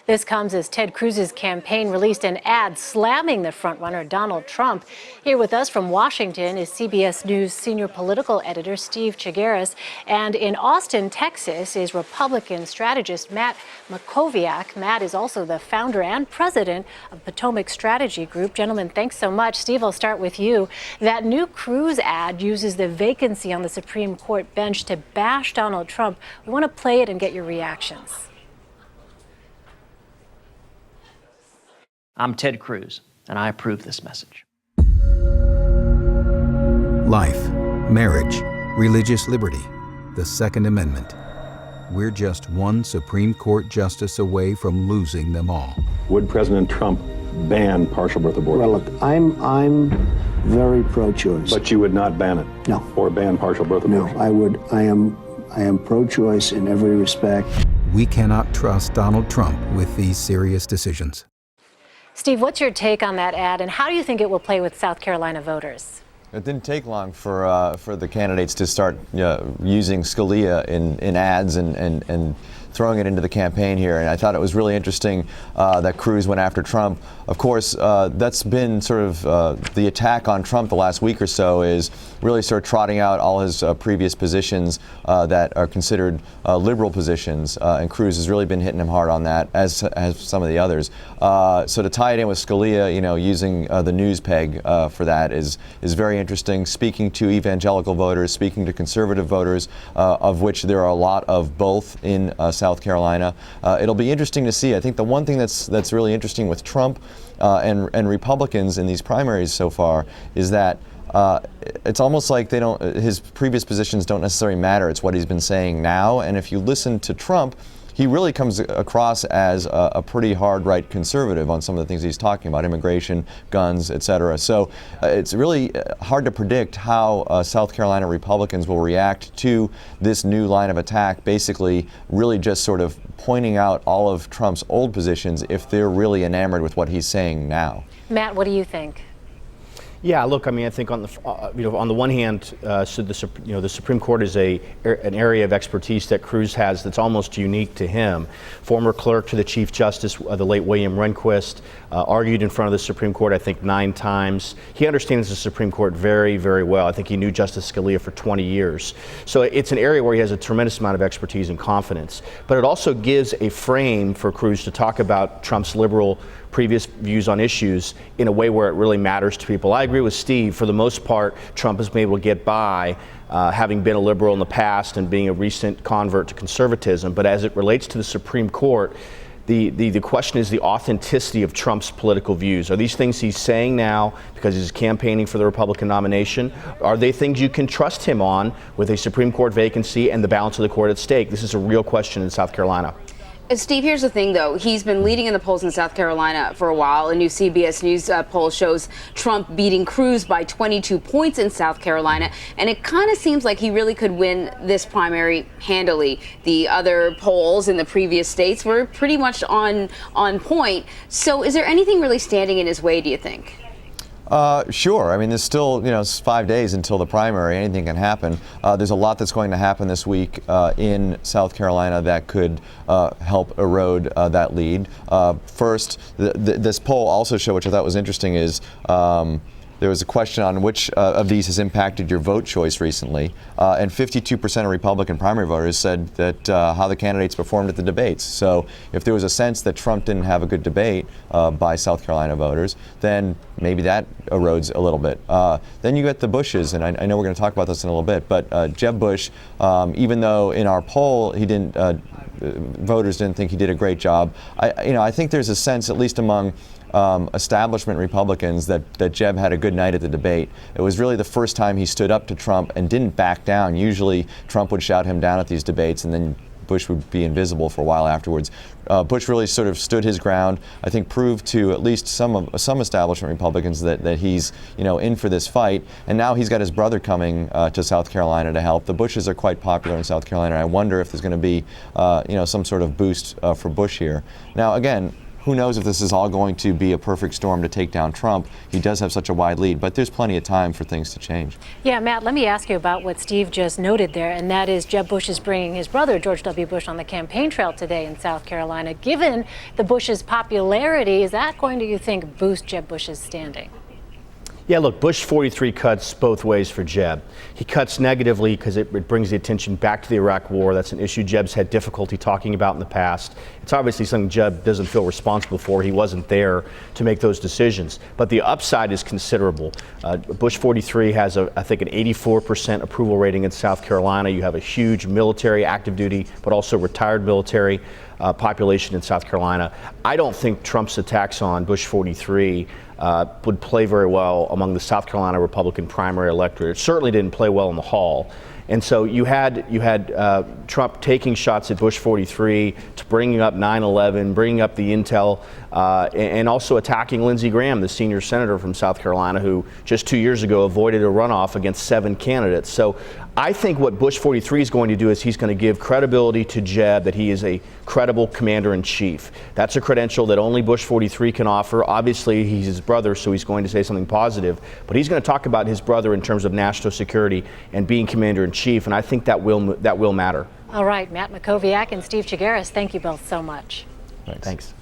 This comes as Ted Cruz's campaign released an ad slamming the frontrunner Donald Trump. Here with us from Washington is CBS News senior political editor Steve Chaggaris. And in Austin, Texas, is Republican strategist Matt Mackowiak. Matt is also the founder and president of Potomac Strategy Group. Gentlemen, thanks so much. Steve, I'll start with you. That new Cruz ad uses the vacancy on the Supreme Court bench to bash Donald Trump. We want to play it and get your reactions. I'm Ted Cruz, and I approve this message. Life, marriage, religious liberty, the Second Amendment. We're just one Supreme Court justice away from losing them all. Would President Trump ban partial birth abortion? Well, look, I'm very pro-choice. But you would not ban it? No. Or ban partial birth abortion? No, I would. I am pro-choice in every respect. We cannot trust Donald Trump with these serious decisions. Steve, what's your take on that ad, and how do you think it will play with South Carolina voters? It didn't take long for the candidates to start using Scalia in ads and throwing it into the campaign here. And I thought it was really interesting that Cruz went after Trump. Of course, that's been sort of the attack on Trump the last week or so, is really sort of trotting out all his previous positions that are considered liberal positions. And Cruz has really been hitting him hard on that, as some of the others. So to tie it in with Scalia, using the news peg for that is very interesting, speaking to evangelical voters, speaking to conservative voters, of which there are a lot of both in South Carolina. It'll be interesting to see. I think the one thing that's really interesting with Trump and Republicans in these primaries so far is that it's almost like his previous positions don't necessarily matter. It's what he's been saying now. And if you listen to Trump, he really comes across as a pretty hard right conservative on some of the things he's talking about, immigration, guns, et cetera. So it's really hard to predict how South Carolina Republicans will react to this new line of attack, basically really just sort of pointing out all of Trump's old positions if they're really enamored with what he's saying now. Matt, what do you think? Yeah, look, I mean, I think on the on the one hand, so the Supreme Court is an area of expertise that Cruz has that's almost unique to him. Former clerk to the Chief Justice, the late William Rehnquist, argued in front of the Supreme Court, I think 9 times. He understands the Supreme Court very, very well. I think he knew Justice Scalia for 20 years. So it's an area where he has a tremendous amount of expertise and confidence. But it also gives a frame for Cruz to talk about Trump's liberal previous views on issues in a way where it really matters to people. I agree with Steve. For the most part, Trump has been able to get by having been a liberal in the past and being a recent convert to conservatism. But as it relates to the Supreme Court, the question is the authenticity of Trump's political views. Are these things he's saying now because he's campaigning for the Republican nomination? Are they things you can trust him on with a Supreme Court vacancy and the balance of the court at stake? This is a real question in South Carolina. Steve, here's the thing, though. He's been leading in the polls in South Carolina for a while. A new CBS News poll shows Trump beating Cruz by 22 points in South Carolina. And it kind of seems like he really could win this primary handily. The other polls in the previous states were pretty much on point. So is there anything really standing in his way, do you think? Sure. I mean, there's still, 5 days until the primary. Anything can happen. There's a lot that's going to happen this week in South Carolina that could help erode that lead. First, this poll also showed, which I thought was interesting, is there was a question on which of these has impacted your vote choice recently, and 52% of Republican primary voters said that how the candidates performed at the debates. So if there was a sense that Trump didn't have a good debate by South Carolina voters, then maybe that erodes a little bit. Then you get the Bushes, and I know we're going to talk about this in a little bit, but Jeb Bush, even though in our poll voters didn't think he did a great job, I think there's a sense, at least among establishment Republicans, that Jeb had a good night at the debate. It was really the first time he stood up to Trump and didn't back down. Usually Trump would shout him down at these debates, and then Bush would be invisible for a while afterwards. Bush really sort of stood his ground. I think proved to at least some establishment Republicans that he's in for this fight. And now he's got his brother coming to South Carolina to help. The Bushes are quite popular in South Carolina. I wonder if there's going to be some sort of boost for Bush here. Now again, Who knows if this is all going to be a perfect storm to take down Trump? He does have such a wide lead, but there's plenty of time for things to change. Yeah, Matt, let me ask you about what Steve just noted there, and that is Jeb Bush is bringing his brother, George W. Bush, on the campaign trail today in South Carolina. Given the Bush's popularity, is that going to, you think, boost Jeb Bush's standing? Yeah, look, Bush 43 cuts both ways for Jeb. He cuts negatively because it brings the attention back to the Iraq War. That's an issue Jeb's had difficulty talking about in the past. It's obviously something Jeb doesn't feel responsible for. He wasn't there to make those decisions. But the upside is considerable. Bush 43 has, I think, an 84% approval rating in South Carolina. You have a huge military, active duty, but also retired military population in South Carolina. I don't think Trump's attacks on Bush 43 would play very well among the South Carolina Republican primary electorate. It certainly didn't play well in the hall. And so you had Trump taking shots at Bush 43, to bringing up 9/11, bringing up the intel, and also attacking Lindsey Graham, the senior senator from South Carolina, who just 2 years ago avoided a runoff against 7 candidates. So I think what Bush 43 is going to do is he's going to give credibility to Jeb that he is a credible commander-in-chief. That's a credential that only Bush 43 can offer. Obviously, he's his brother, so he's going to say something positive. But he's going to talk about his brother in terms of national security and being commander-in-chief, and I think that will matter. All right, Matt Mackowiak and Steve Chaggaris, thank you both so much. Thanks.